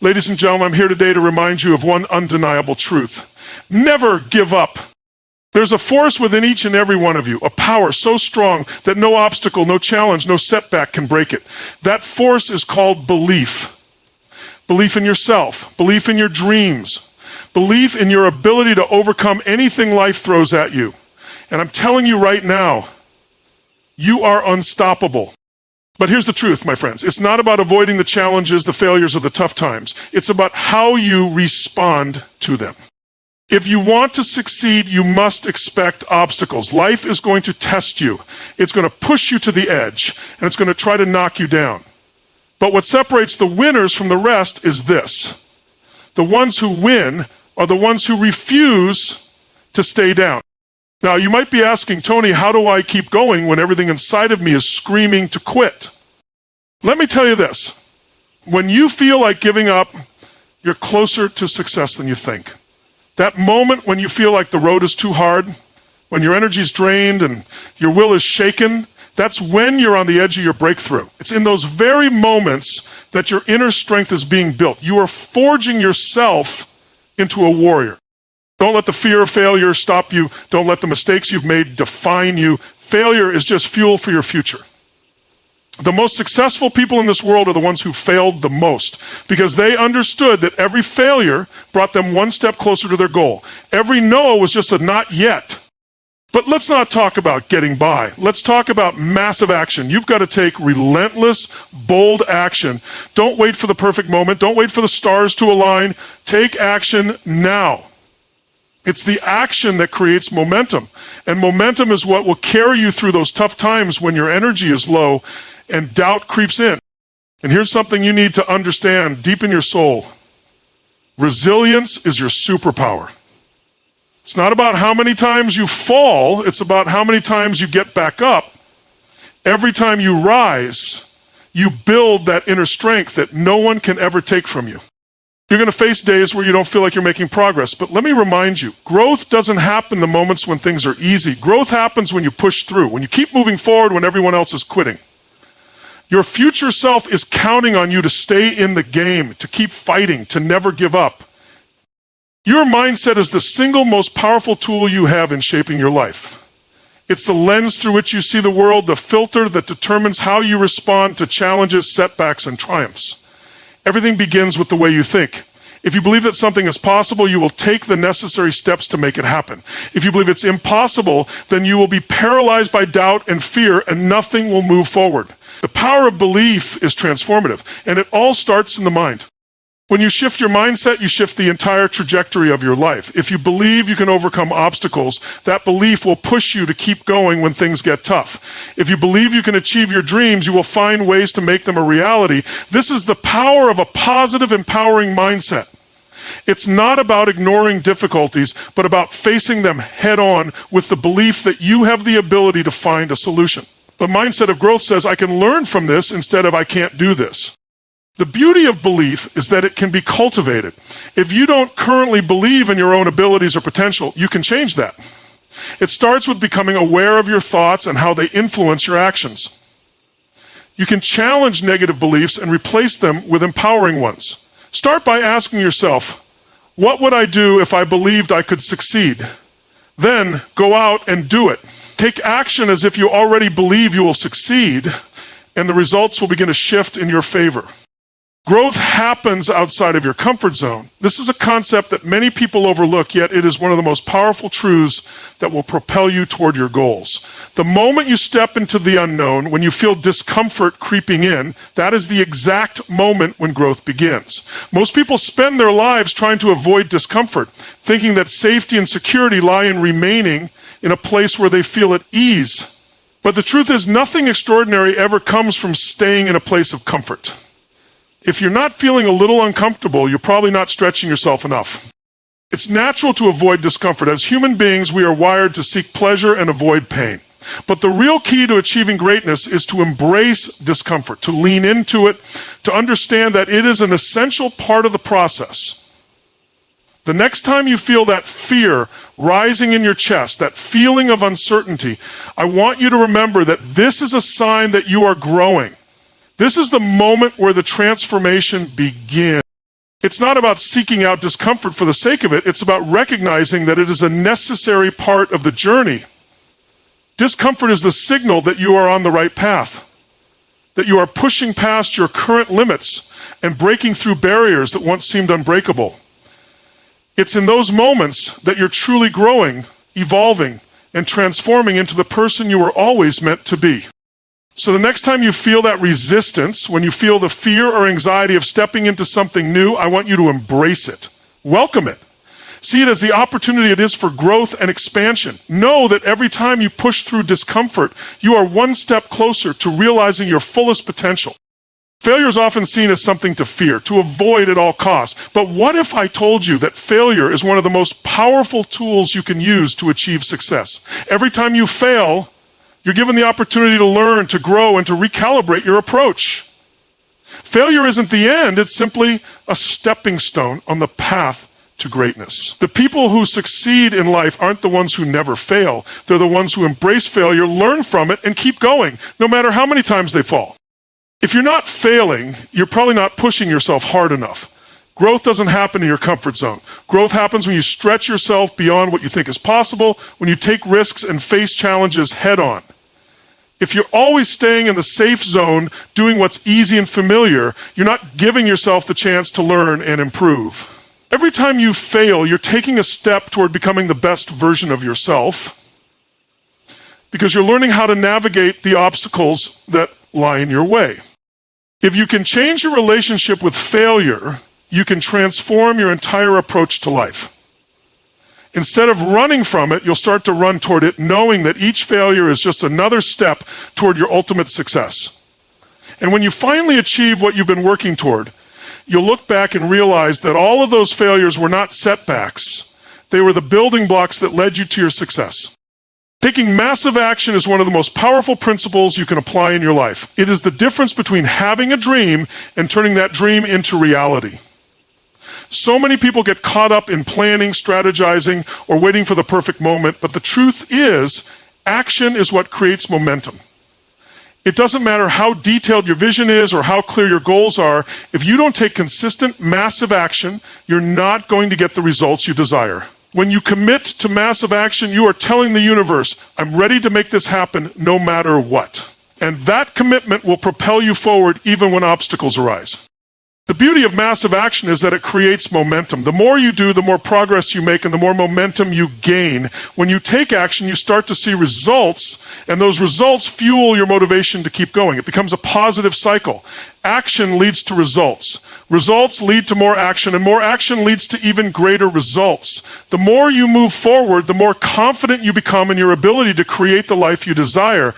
Ladies and gentlemen, I'm here today to remind you of one undeniable truth. Never give up. There's a force within each and every one of you, a power so strong that no obstacle, no challenge, no setback can break it. That force is called belief. Belief in yourself, belief in your dreams, belief in your ability to overcome anything life throws at you. And I'm telling you right now, you are unstoppable. But here's the truth, my friends. It's not about avoiding the challenges, the failures, or the tough times. It's about how you respond to them. If you want to succeed, you must expect obstacles. Life is going to test you. It's going to push you to the edge, and it's going to try to knock you down. But what separates the winners from the rest is this. The ones who win are the ones who refuse to stay down. Now, you might be asking, Tony, how do I keep going when everything inside of me is screaming to quit? Let me tell you this. When you feel like giving up, you're closer to success than you think. That moment when you feel like the road is too hard, when your energy is drained and your will is shaken, that's when you're on the edge of your breakthrough. It's in those very moments that your inner strength is being built. You are forging yourself into a warrior. Don't let the fear of failure stop you. Don't let the mistakes you've made define you. Failure is just fuel for your future. The most successful people in this world are the ones who failed the most because they understood that every failure brought them one step closer to their goal. Every no was just a not yet. But let's not talk about getting by. Let's talk about massive action. You've got to take relentless, bold action. Don't wait for the perfect moment. Don't wait for the stars to align. Take action now. It's the action that creates momentum. And momentum is what will carry you through those tough times when your energy is low and doubt creeps in. And here's something you need to understand deep in your soul. Resilience is your superpower. It's not about how many times you fall, it's about how many times you get back up. Every time you rise, you build that inner strength that no one can ever take from you. You're going to face days where you don't feel like you're making progress, but let me remind you, growth doesn't happen the moments when things are easy. Growth happens when you push through, when you keep moving forward when everyone else is quitting. Your future self is counting on you to stay in the game, to keep fighting, to never give up. Your mindset is the single most powerful tool you have in shaping your life. It's the lens through which you see the world, the filter that determines how you respond to challenges, setbacks, and triumphs. Everything begins with the way you think. If you believe that something is possible, you will take the necessary steps to make it happen. If you believe it's impossible, then you will be paralyzed by doubt and fear, and nothing will move forward. The power of belief is transformative, and it all starts in the mind. When you shift your mindset, you shift the entire trajectory of your life. If you believe you can overcome obstacles, that belief will push you to keep going when things get tough. If you believe you can achieve your dreams, you will find ways to make them a reality. This is the power of a positive, empowering mindset. It's not about ignoring difficulties, but about facing them head on with the belief that you have the ability to find a solution. The mindset of growth says, I can learn from this instead of I can't do this. The beauty of belief is that it can be cultivated. If you don't currently believe in your own abilities or potential, you can change that. It starts with becoming aware of your thoughts and how they influence your actions. You can challenge negative beliefs and replace them with empowering ones. Start by asking yourself, what would I do if I believed I could succeed? Then go out and do it. Take action as if you already believe you will succeed, and the results will begin to shift in your favor. Growth happens outside of your comfort zone. This is a concept that many people overlook, yet it is one of the most powerful truths that will propel you toward your goals. The moment you step into the unknown, when you feel discomfort creeping in, that is the exact moment when growth begins. Most people spend their lives trying to avoid discomfort, thinking that safety and security lie in remaining in a place where they feel at ease. But the truth is, nothing extraordinary ever comes from staying in a place of comfort. If you're not feeling a little uncomfortable, you're probably not stretching yourself enough. It's natural to avoid discomfort. As human beings, we are wired to seek pleasure and avoid pain. But the real key to achieving greatness is to embrace discomfort, to lean into it, to understand that it is an essential part of the process. The next time you feel that fear rising in your chest, that feeling of uncertainty, I want you to remember that this is a sign that you are growing. This is the moment where the transformation begins. It's not about seeking out discomfort for the sake of it. It's about recognizing that it is a necessary part of the journey. Discomfort is the signal that you are on the right path, that you are pushing past your current limits and breaking through barriers that once seemed unbreakable. It's in those moments that you're truly growing, evolving, and transforming into the person you were always meant to be. So the next time you feel that resistance, when you feel the fear or anxiety of stepping into something new, I want you to embrace it. Welcome it. See it as the opportunity it is for growth and expansion. Know that every time you push through discomfort, you are one step closer to realizing your fullest potential. Failure is often seen as something to fear, to avoid at all costs. But what if I told you that failure is one of the most powerful tools you can use to achieve success? Every time you fail, you're given the opportunity to learn, to grow, and to recalibrate your approach. Failure isn't the end, it's simply a stepping stone on the path to greatness. The people who succeed in life aren't the ones who never fail. They're the ones who embrace failure, learn from it, and keep going, no matter how many times they fall. If you're not failing, you're probably not pushing yourself hard enough. Growth doesn't happen in your comfort zone. Growth happens when you stretch yourself beyond what you think is possible, when you take risks and face challenges head on. If you're always staying in the safe zone, doing what's easy and familiar, you're not giving yourself the chance to learn and improve. Every time you fail, you're taking a step toward becoming the best version of yourself, because you're learning how to navigate the obstacles that lie in your way. If you can change your relationship with failure, you can transform your entire approach to life. Instead of running from it, you'll start to run toward it, knowing that each failure is just another step toward your ultimate success. And when you finally achieve what you've been working toward, you'll look back and realize that all of those failures were not setbacks. They were the building blocks that led you to your success. Taking massive action is one of the most powerful principles you can apply in your life. It is the difference between having a dream and turning that dream into reality. So many people get caught up in planning, strategizing, or waiting for the perfect moment, but the truth is, action is what creates momentum. It doesn't matter how detailed your vision is or how clear your goals are. If you don't take consistent, massive action, you're not going to get the results you desire. When you commit to massive action, you are telling the universe, I'm ready to make this happen no matter what. And that commitment will propel you forward even when obstacles arise. The beauty of massive action is that it creates momentum. The more you do, the more progress you make and the more momentum you gain. When you take action, you start to see results, and those results fuel your motivation to keep going. It becomes a positive cycle. Action leads to results. Results lead to more action, and more action leads to even greater results. The more you move forward, the more confident you become in your ability to create the life you desire.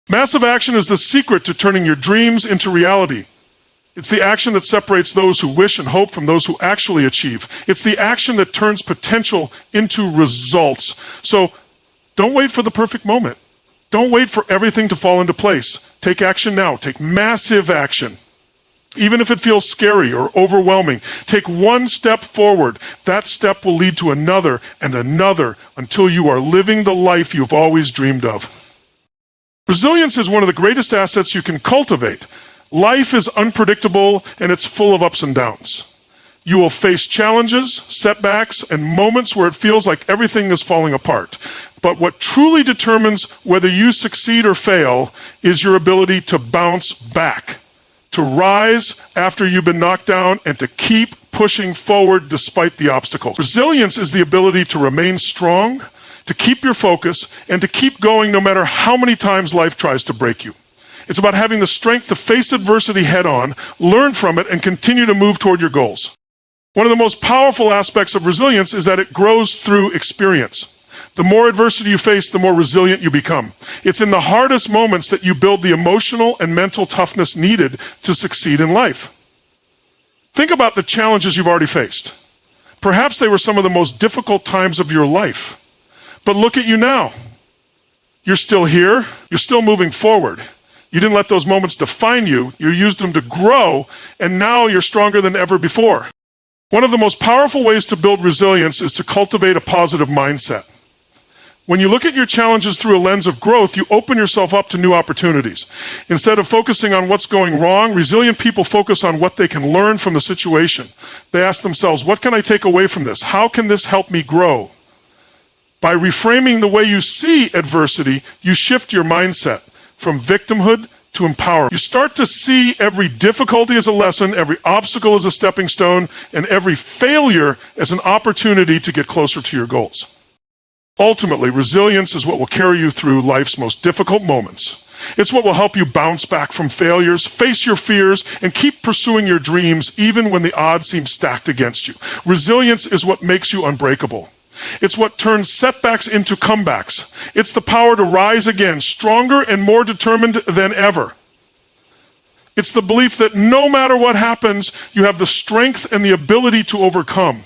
Massive action is the secret to turning your dreams into reality. It's the action that separates those who wish and hope from those who actually achieve. It's the action that turns potential into results. So don't wait for the perfect moment. Don't wait for everything to fall into place. Take action now. Take massive action. Even if it feels scary or overwhelming, take one step forward. That step will lead to another and another until you are living the life you've always dreamed of. Resilience is one of the greatest assets you can cultivate. Life is unpredictable and it's full of ups and downs. You will face challenges, setbacks, and moments where it feels like everything is falling apart. But what truly determines whether you succeed or fail is your ability to bounce back, to rise after you've been knocked down, and to keep pushing forward despite the obstacles. Resilience is the ability to remain strong, to keep your focus, and to keep going no matter how many times life tries to break you. It's about having the strength to face adversity head on, learn from it, and continue to move toward your goals. One of the most powerful aspects of resilience is that it grows through experience. The more adversity you face, the more resilient you become. It's in the hardest moments that you build the emotional and mental toughness needed to succeed in life. Think about the challenges you've already faced. Perhaps they were some of the most difficult times of your life. But look at you now. You're still here. You're still moving forward. You didn't let those moments define you. You used them to grow, and now you're stronger than ever before. One of the most powerful ways to build resilience is to cultivate a positive mindset. When you look at your challenges through a lens of growth, you open yourself up to new opportunities. Instead of focusing on what's going wrong, resilient people focus on what they can learn from the situation. They ask themselves, what can I take away from this? How can this help me grow? By reframing the way you see adversity, you shift your mindset from victimhood to empowerment. You start to see every difficulty as a lesson, every obstacle as a stepping stone, and every failure as an opportunity to get closer to your goals. Ultimately, resilience is what will carry you through life's most difficult moments. It's what will help you bounce back from failures, face your fears, and keep pursuing your dreams even when the odds seem stacked against you. Resilience is what makes you unbreakable. It's what turns setbacks into comebacks. It's the power to rise again, stronger and more determined than ever. It's the belief that no matter what happens, you have the strength and the ability to overcome.